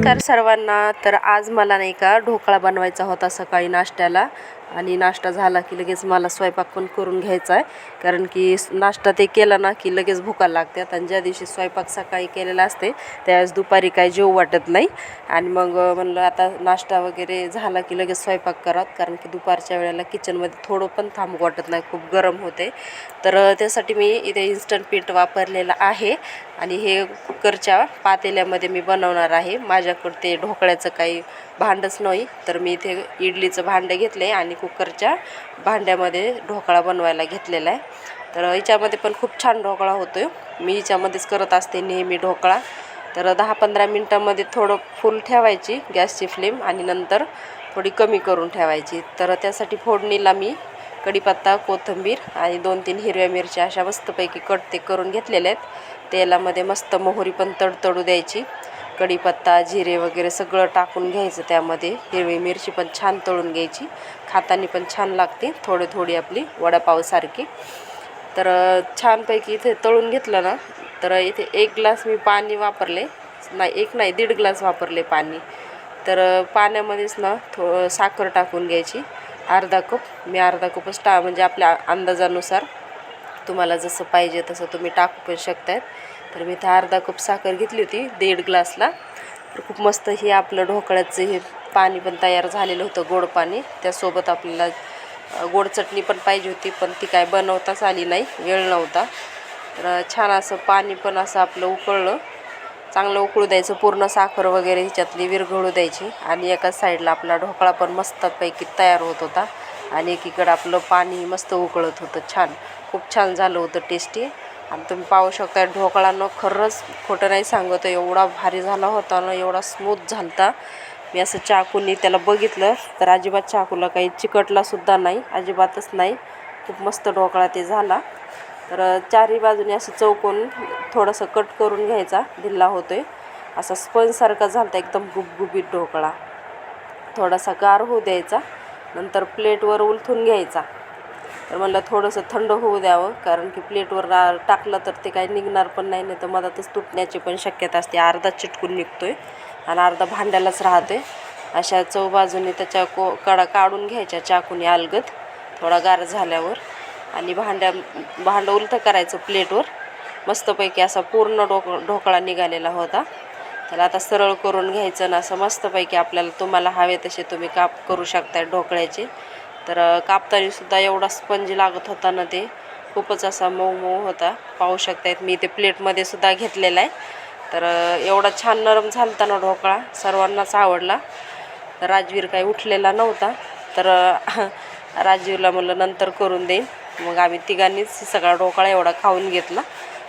नमस्कार सर्वांना। तर आज मला नाही का ढोकळा बनवायचा होता सकाळी नाश्त्याला, आणि नाश्ता झाला की लगेच मला स्वयंपाक पण करून घ्यायचा आहे, कारण की नाश्ता ते केला ना की लगेच भुका लागतात, आणि ज्या दिवशी स्वयंपाक सकाळी केलेला असते त्यावेळेस दुपारी काही जेवू वाटत नाही. आणि मग म्हणलं आता नाश्ता वगैरे झाला की लगेच स्वयंपाक करावं, कारण की दुपारच्या वेळेला किचनमध्ये थोडं पण थांबू वाटत नाही, खूप गरम होते. तर त्यासाठी मी इथे इन्स्टंट पीठ वापरलेलं आहे, आणि हे कुकरच्या पातेल्यामध्ये मी बनवणार आहे. माझ्याकडे ते ढोकळ्याचं काही भांडंच नाही, तर मी इथे इडलीचं भांडं घेतलं आहे आणि कुकरच्या भांड्यामध्ये ढोकळा बनवायला घेतलेला आहे. तर याच्यामध्ये पण खूप छान ढोकळा होतो आहे. मी याच्यामध्येच करत असते नेहमी ढोकळा. तर 10-15 मिनटामध्ये थोडं फुल ठेवायची गॅसची फ्लेम, आणि नंतर थोडी कमी करून ठेवायची. तर त्यासाठी फोडणीला मी कढीपत्ता, कोथिंबीर आणि 2-3 हिरव्या मिरच्या अशा मस्तपैकी कट ते करून घेतलेल्या आहेत. तेलामध्ये मस्त मोहरी पण तडतडू द्यायची, कढीपत्ता, जिरे वगैरे सगळं टाकून घ्यायचं. त्यामध्ये हिरवी मिरची पण छान तळून घ्यायची, खाताना पण छान लागते, थोडी थोडी आपली वडापावसारखी. तर छानपैकी इथे तळून घेतलं ना, तर इथे 1 ग्लास मी पाणी वापरले, नाही 1.5 ग्लास वापरले पाणी. तर पाण्यामध्येच ना साखर टाकून घ्यायची, अर्धा कप. मी अर्धा कपच म्हणजे आपल्या अंदाजानुसार तुम्हाला जसं पाहिजे तसं तुम्ही टाकू पण शकतायत. तर मी इथं अर्धा कप साखर घेतली होती 1.5 ग्लासला. तर खूप मस्त हे आपलं ढोकळ्याचं हे पाणी पण तयार झालेलं होतं, गोड पाणी. त्यासोबत आपल्याला गोड चटणी पण पाहिजे होती, पण ती काय बनवताच आली नाही, वेळ नव्हता. तर छान असं पाणी पण असं आपलं उकळलं, चांगलं उकळू द्यायचं, पूर्ण साखर वगैरे ह्याच्यातली विरघळू द्यायची. आणि एका साईडला आपला ढोकळा पण मस्तपैकी तयार होत होता, आणि एकीकडं आपलं पाणी मस्त उकळत होतं. छान, खूप छान झालं होतं, टेस्टी. आणि तुम्ही पाहू शकता ढोकळा न, खरंच खोटं नाही सांगत, एवढा भारी झाला होता ना, एवढा स्मूथ झालता. मी असं चाकूनी त्याला बघितलं तर अजिबात चाकूला काही चिकटलासुद्धा नाही, अजिबातच नाही. खूप मस्त ढोकळा ते झाला. तर चारही बाजूने असं चौकोन थोडंसं कट करून घ्यायचा, ढिल्ला होतोय असा स्पंजसारखा झाला, एकदम गुबगुबीत ढोकळा. थोडासा गार होऊ द्यायचा, नंतर प्लेटवर उलथून घ्यायचा. तर म्हणलं थोडंसं थंड होऊ द्यावं, कारण की प्लेटवर टाकलं तर ते काही निघणार पण नाही, नाही तर मधातच तुटण्याची पण शक्यता असते. अर्धा चिटकून निघतोय आणि अर्धा भांड्यालाच राहतोय. अशा चौबाजूने त्याच्या कडा काढून घ्यायच्या चाकूने अलगद, थोडा गार झाल्यावर. आणि भांडं उलथं करायचं प्लेटवर. मस्तपैकी असा पूर्ण ढोकळा निघालेला होता. त्याला आता सरळ करून घ्यायचं ना, असं मस्तपैकी आपल्याला तुम्हाला हवे तसे तुम्ही काप करू शकता ढोकळ्याचे. तर कापतानासुद्धा एवढा स्पंजी लागत होता ना, ते खूपच असा मऊ मऊ होता. पाहू शकतायत मी ते प्लेटमध्ये सुद्धा घेतलेला आहे. तर एवढा छान नरम झालता ना ढोकळा, सर्वांनाच आवडला. तर राजवीर काही उठलेला नव्हता, तर राजवीरला म्हणलं नंतर करून देईन. मग आम्ही तिघांनीच सगळा ढोकळा एवढा खाऊन घेतला.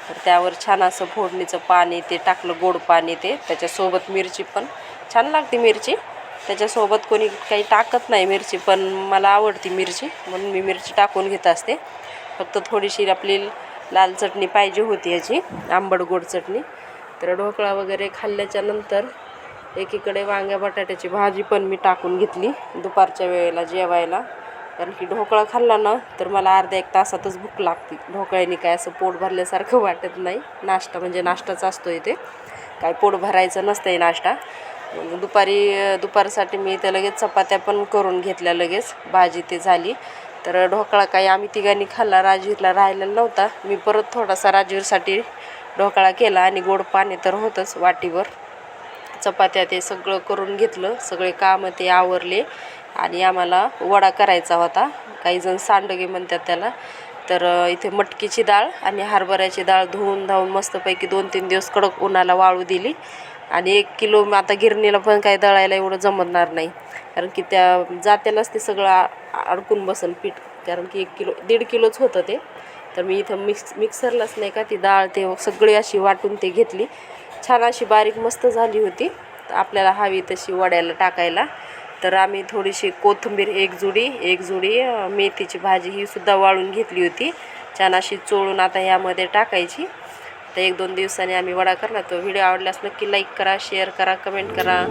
तर त्यावर छान असं फोडणीचं पाणी ते टाकलं, गोड पाणी ते. त्याच्यासोबत मिरची पण छान लागते, मिरची त्याच्यासोबत कोणी काही टाकत नाही मिरची, पण मला आवडती मिरची म्हणून मी मिरची टाकून घेत असते. फक्त थोडीशी आपली लाल चटणी पाहिजे होती, याची आंबट गोड चटणी. तर ढोकळा वगैरे खाल्ल्याच्या नंतर एकीकडे वांग्या बटाट्याची भाजी पण मी टाकून घेतली दुपारच्या वेळेला जेवायला, कारण की ढोकळा खाल्ला ना तर मला अर्ध्या 1 तासातच भूक लागते. ढोकळ्याने काय असं पोट भरल्यासारखं वाटत नाही. नाश्ता म्हणजे नाश्ताच असतो इथे, काय पोट भरायचं नसतं नाश्ता. दुपारसाठी मी इथे लगेच चपात्या पण करून घेतल्या, लगेच भाजी ते झाली. तर ढोकळा काही आम्ही तिघांनी खाल्ला, राजवीरला राहिलेला नव्हता. मी परत थोडासा राजवीरसाठी ढोकळा केला, आणि गोड पाणी तर होतंच वाटीवर. चपात्या ते सगळं करून घेतलं, सगळे कामं ते आवरले. आणि आम्हाला वडा करायचा होता, काही जण सांडगे म्हणतात त्याला. तर इथे मटकीची डाळ आणि हरभऱ्याची डाळ धुवून धावून मस्तपैकी 2-3 दिवस कडक उन्हाला वाळू दिली. आणि 1 किलो आता गिरणीला पण काही दळायला एवढं जमणार नाही, कारण की त्या जात्यालाच ते सगळं अडकून बसन पीठ, कारण की 1-1.5 किलोच होतं ते. तर मी इथं मिक्सरलाच नाही का ती डाळ ते सगळी अशी वाटून ते घेतली. छान अशी बारीक मस्त झाली होती, आपल्याला हवी तशी वड्याला टाकायला. तर आम्ही थोडीशी कोथिंबीर, एक जुडी मेथीची भाजी ही सुद्धा वाळून घेतली होती, छान अशी चोळून आता यामध्ये टाकायची. तर 1-2 दिवसांनी आम्ही वडा करणार. तो व्हिडिओ आवडल्यास नक्की लाईक करा, शेअर करा, कमेंट करा.